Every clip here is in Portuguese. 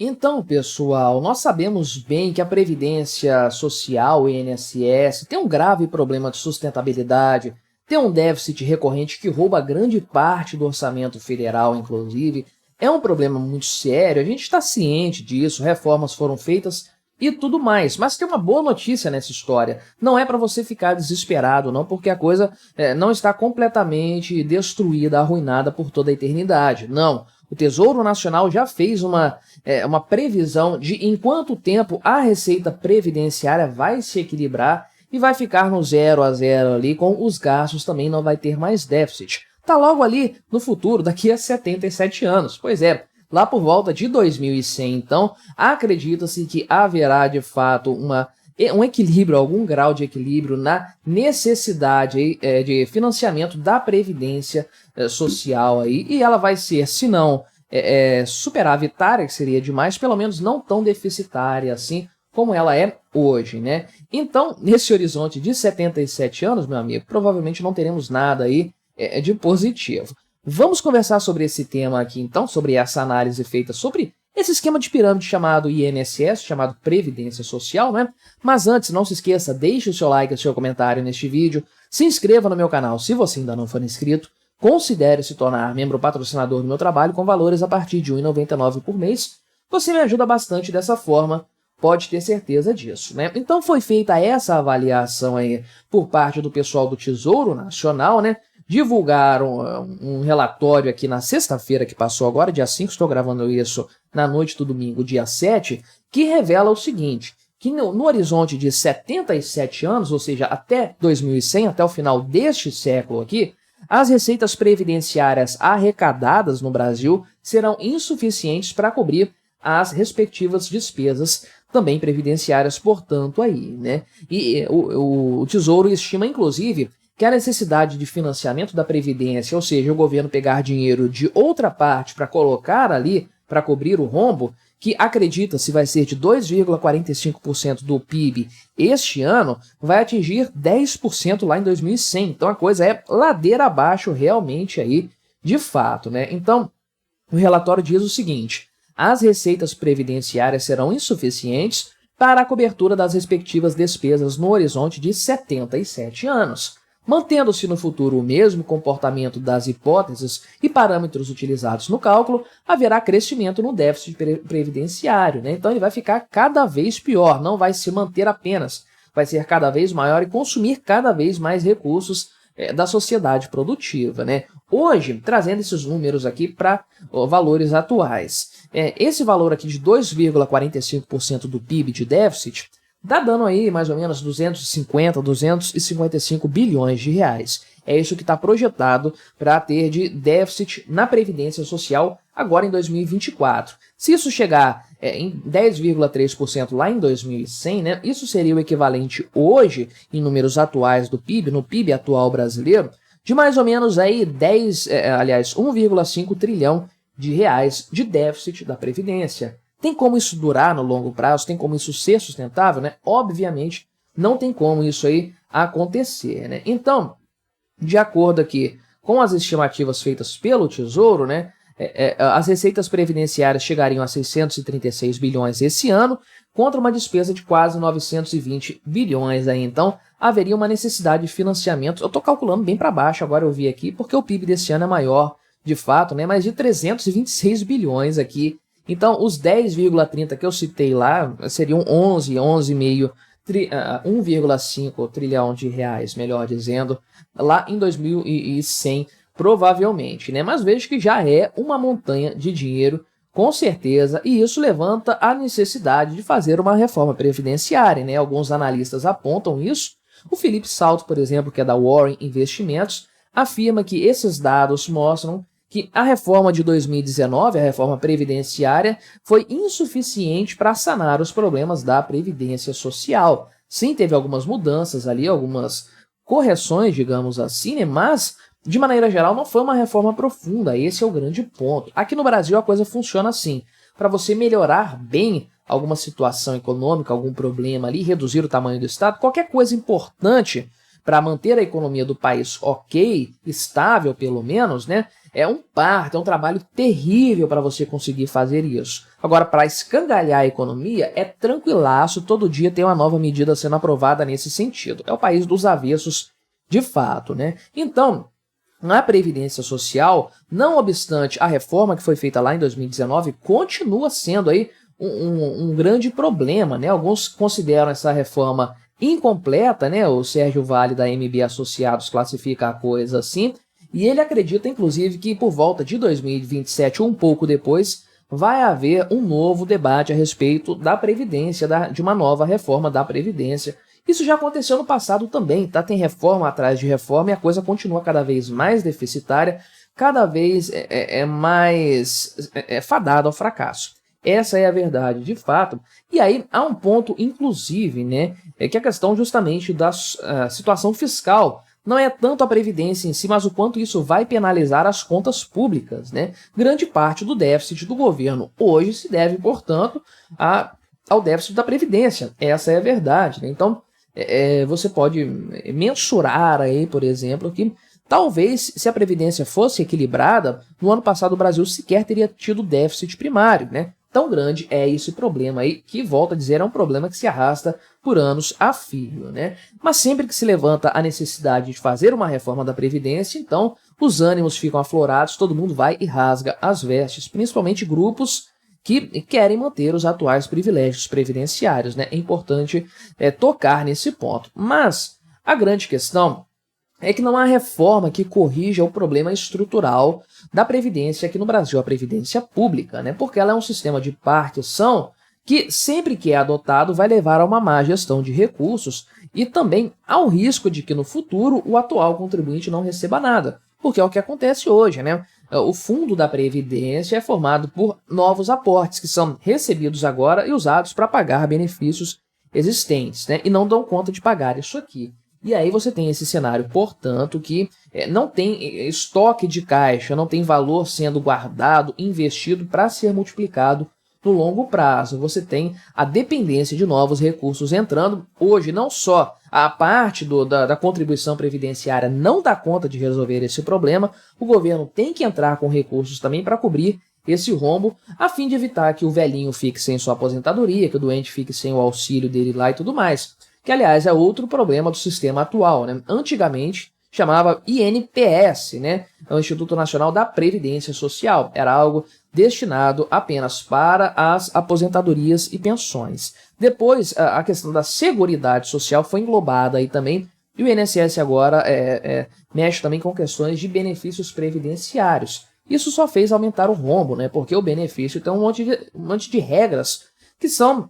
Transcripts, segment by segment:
Então, pessoal, nós sabemos bem que a Previdência Social, o INSS, tem um grave problema de sustentabilidade, tem um déficit recorrente que rouba grande parte do orçamento federal, inclusive. É um problema muito sério, a gente está ciente disso, reformas foram feitas e tudo mais. Mas tem uma boa notícia nessa história. Não é para você ficar desesperado, não, porque a coisa não está completamente destruída, arruinada por toda a eternidade. Não. O Tesouro Nacional já fez uma previsão de em quanto tempo a receita previdenciária vai se equilibrar e vai ficar no 0 a 0 ali, com os gastos também não vai ter mais déficit. Tá logo ali no futuro, daqui a 77 anos. Pois é, lá por volta de 2100, então, acredita-se que haverá de fato um equilíbrio, algum grau de equilíbrio na necessidade de financiamento da Previdência Social aí, e ela vai ser, se não superavitária, que seria demais, pelo menos não tão deficitária assim como ela é hoje, né? Então, nesse horizonte de 77 anos, meu amigo, provavelmente não teremos nada aí de positivo. Vamos conversar sobre esse tema aqui, então, sobre essa análise feita sobre esse esquema de pirâmide chamado INSS, chamado Previdência Social, né? Mas antes, não se esqueça, deixe o seu like e o seu comentário neste vídeo, se inscreva no meu canal se você ainda não for inscrito, considere se tornar membro patrocinador do meu trabalho com valores a partir de R$ 1,99 por mês. Você me ajuda bastante dessa forma, pode ter certeza disso, né? Então foi feita essa avaliação aí por parte do pessoal do Tesouro Nacional, né? Divulgaram um relatório aqui na sexta-feira que passou agora, dia 5, estou gravando isso na noite do domingo, dia 7, que revela o seguinte, que no horizonte de 77 anos, ou seja, até 2100, até o final deste século aqui, as receitas previdenciárias arrecadadas no Brasil serão insuficientes para cobrir as respectivas despesas também previdenciárias, portanto, aí, né? E o Tesouro estima, inclusive, que a necessidade de financiamento da Previdência, ou seja, o governo pegar dinheiro de outra parte para colocar ali, para cobrir o rombo, que acredita-se vai ser de 2,45% do PIB este ano, vai atingir 10% lá em 2100. Então a coisa é ladeira abaixo realmente aí, de fato, né? Então, o relatório diz o seguinte: as receitas previdenciárias serão insuficientes para a cobertura das respectivas despesas no horizonte de 77 anos. Mantendo-se no futuro o mesmo comportamento das hipóteses e parâmetros utilizados no cálculo, haverá crescimento no déficit previdenciário, né? Então ele vai ficar cada vez pior, não vai se manter apenas, vai ser cada vez maior e consumir cada vez mais recursos da sociedade produtiva, né? Hoje, trazendo esses números aqui para valores atuais, esse valor aqui de 2,45% do PIB de déficit dá dando aí mais ou menos 250, 255 bilhões de reais. É isso que está projetado para ter de déficit na Previdência Social agora em 2024. Se isso chegar em 10,3% lá em 2100, né, isso seria o equivalente hoje, em números atuais do PIB, no PIB atual brasileiro, de mais ou menos aí 1,5 trilhão de reais de déficit da Previdência. Tem como isso durar no longo prazo? Tem como isso ser sustentável, né? Obviamente, não tem como isso aí acontecer, né? Então, de acordo aqui com as estimativas feitas pelo Tesouro, né, as receitas previdenciárias chegariam a 636 bilhões esse ano, contra uma despesa de quase 920 bilhões aí. Então, haveria uma necessidade de financiamento. Eu estou calculando bem para baixo, agora eu vi aqui, porque o PIB desse ano é maior, de fato, né, mas de 326 bilhões aqui. Então, os 10,30 que eu citei lá seriam 1,5 trilhão de reais, melhor dizendo, lá em 2100, provavelmente, né? Mas vejo que já é uma montanha de dinheiro, com certeza, e isso levanta a necessidade de fazer uma reforma previdenciária, né? Alguns analistas apontam isso. O Felipe Salto, por exemplo, que é da Warren Investimentos, afirma que esses dados mostram que a reforma de 2019, a reforma previdenciária, foi insuficiente para sanar os problemas da Previdência Social. Sim, teve algumas mudanças ali, algumas correções, digamos assim, né? Mas, de maneira geral, não foi uma reforma profunda. Esse é o grande ponto. Aqui no Brasil a coisa funciona assim. Para você melhorar bem alguma situação econômica, algum problema ali, reduzir o tamanho do Estado, qualquer coisa importante para manter a economia do país ok, estável pelo menos, né, É um parto, é um trabalho terrível para você conseguir fazer isso. Agora, para escangalhar a economia, é tranquilaço, todo dia tem uma nova medida sendo aprovada nesse sentido. É o país dos avessos de fato, né? Então, na Previdência Social, não obstante a reforma que foi feita lá em 2019, continua sendo aí um grande problema, né? Alguns consideram essa reforma incompleta, né? O Sérgio Vale da MB Associados classifica a coisa assim, e ele acredita, inclusive, que por volta de 2027 ou um pouco depois, vai haver um novo debate a respeito da Previdência, de uma nova reforma da Previdência. Isso já aconteceu no passado também, tá? Tem reforma atrás de reforma e a coisa continua cada vez mais deficitária, cada vez mais fadada ao fracasso. Essa é a verdade, de fato. E aí há um ponto, inclusive, né, que é a questão justamente da situação fiscal. Não é tanto a Previdência em si, mas o quanto isso vai penalizar as contas públicas, né? Grande parte do déficit do governo hoje se deve, portanto, ao déficit da Previdência. Essa é a verdade, né? Então, você pode mensurar aí, por exemplo, que talvez se a Previdência fosse equilibrada, no ano passado o Brasil sequer teria tido déficit primário, né? Tão grande é esse problema aí, que, volto a dizer, é um problema que se arrasta por anos a fio, né? Mas sempre que se levanta a necessidade de fazer uma reforma da Previdência, então os ânimos ficam aflorados, todo mundo vai e rasga as vestes, principalmente grupos que querem manter os atuais privilégios previdenciários, né? É importante tocar nesse ponto. Mas a grande questão é que não há reforma que corrija o problema estrutural da Previdência aqui no Brasil, a Previdência Pública, né? Porque ela é um sistema de partição que, sempre que é adotado, vai levar a uma má gestão de recursos e também ao risco de que, no futuro, o atual contribuinte não receba nada, porque é o que acontece hoje, né? O fundo da Previdência é formado por novos aportes que são recebidos agora e usados para pagar benefícios existentes, né? E não dão conta de pagar isso aqui. E aí você tem esse cenário, portanto, que não tem estoque de caixa, não tem valor sendo guardado, investido para ser multiplicado no longo prazo. Você tem a dependência de novos recursos entrando. Hoje, não só a parte da contribuição previdenciária não dá conta de resolver esse problema, o governo tem que entrar com recursos também para cobrir esse rombo, a fim de evitar que o velhinho fique sem sua aposentadoria, que o doente fique sem o auxílio dele lá e tudo mais. Que, aliás, é outro problema do sistema atual, né? Antigamente chamava INPS, né? É o Instituto Nacional da Previdência Social. Era algo destinado apenas para as aposentadorias e pensões. Depois, a questão da Seguridade Social foi englobada aí também, e o INSS agora mexe também com questões de benefícios previdenciários. Isso só fez aumentar o rombo, né? Porque o benefício tem um monte de regras que são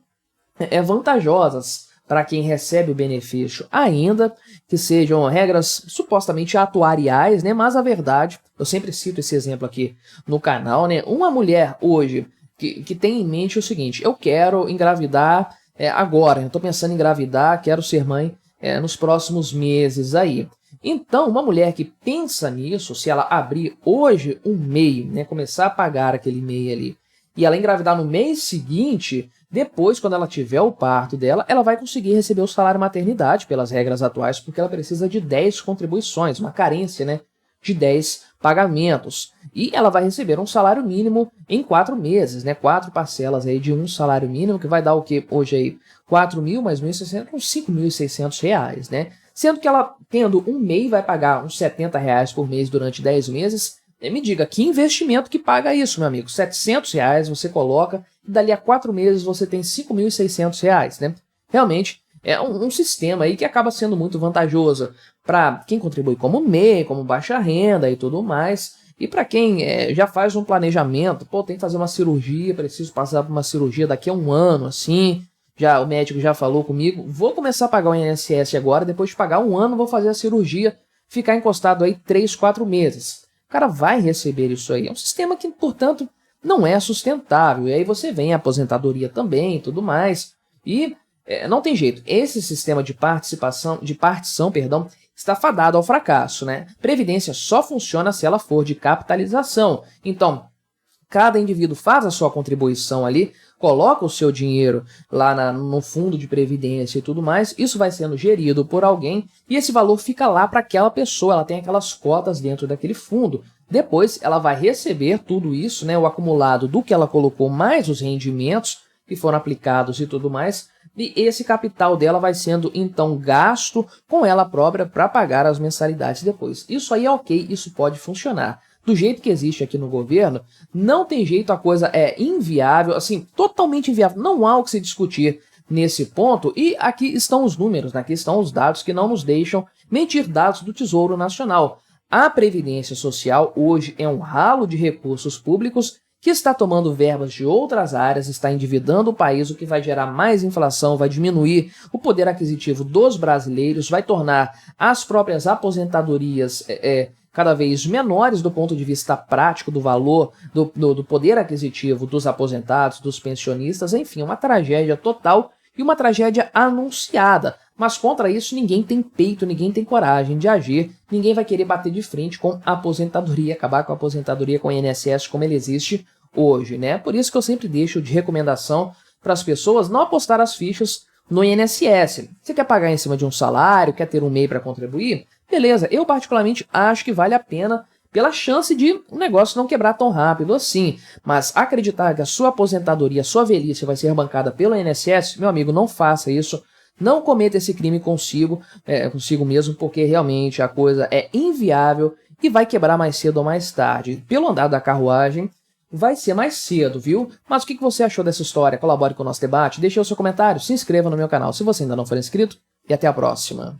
vantajosas para quem recebe o benefício, ainda que sejam regras supostamente atuariais, né? Mas a verdade, eu sempre cito esse exemplo aqui no canal, né? Uma mulher hoje que tem em mente o seguinte: eu quero engravidar agora, eu estou pensando em engravidar, quero ser mãe nos próximos meses aí. Então, uma mulher que pensa nisso, se ela abrir hoje um MEI, né, começar a pagar aquele MEI ali, e ela engravidar no mês seguinte, depois, quando ela tiver o parto dela, ela vai conseguir receber o salário maternidade pelas regras atuais, porque ela precisa de 10 contribuições, uma carência, né, de 10 pagamentos. E ela vai receber um salário mínimo em 4 meses, né, 4 parcelas aí de um salário mínimo, que vai dar o quê? Hoje aí, 4.000 mais 1.600, uns R$5.600, né? Sendo que ela, tendo um MEI, vai pagar uns R$70 por mês durante 10 meses. Me diga, que investimento que paga isso, meu amigo? R$700 você coloca e dali a 4 meses você tem R$5.600, né? Realmente é um sistema aí que acaba sendo muito vantajoso para quem contribui como MEI, como baixa renda e tudo mais. E para quem já faz um planejamento, pô, tem que fazer uma cirurgia, preciso passar por uma cirurgia daqui a um ano, assim. O médico já falou comigo, vou começar a pagar o INSS agora, depois de pagar um ano vou fazer a cirurgia, ficar encostado aí 3, 4 meses. O cara vai receber isso aí. É um sistema que, portanto, não é sustentável. E aí você vem a aposentadoria também e tudo mais. E não tem jeito. Esse sistema de partição, está fadado ao fracasso, né? Previdência só funciona se ela for de capitalização. Então, cada indivíduo faz a sua contribuição ali, coloca o seu dinheiro lá no fundo de previdência e tudo mais, isso vai sendo gerido por alguém e esse valor fica lá para aquela pessoa, ela tem aquelas cotas dentro daquele fundo. Depois ela vai receber tudo isso, né, o acumulado do que ela colocou mais os rendimentos que foram aplicados e tudo mais, e esse capital dela vai sendo então gasto com ela própria para pagar as mensalidades depois. Isso aí é ok, isso pode funcionar. Do jeito que existe aqui no governo, não tem jeito, a coisa é inviável, assim, totalmente inviável, não há o que se discutir nesse ponto, e aqui estão os números, né? Aqui estão os dados que não nos deixam mentir, dados do Tesouro Nacional. A Previdência Social hoje é um ralo de recursos públicos que está tomando verbas de outras áreas, está endividando o país, o que vai gerar mais inflação, vai diminuir o poder aquisitivo dos brasileiros, vai tornar as próprias aposentadorias cada vez menores do ponto de vista prático do valor, do poder aquisitivo dos aposentados, dos pensionistas, enfim, uma tragédia total e uma tragédia anunciada. Mas contra isso ninguém tem peito, ninguém tem coragem de agir, ninguém vai querer bater de frente com a aposentadoria, acabar com a aposentadoria, com o INSS como ele existe hoje, né? Por isso que eu sempre deixo de recomendação para as pessoas não apostar as fichas no INSS. Você quer pagar em cima de um salário, quer ter um MEI para contribuir? Beleza, eu particularmente acho que vale a pena pela chance de o negócio não quebrar tão rápido assim. Mas acreditar que a sua aposentadoria, a sua velhice vai ser bancada pelo INSS, meu amigo, não faça isso. Não cometa esse crime consigo mesmo, porque realmente a coisa é inviável e vai quebrar mais cedo ou mais tarde. Pelo andar da carruagem, vai ser mais cedo, viu? Mas o que você achou dessa história? Colabore com o nosso debate, deixe o seu comentário, se inscreva no meu canal se você ainda não for inscrito e até a próxima.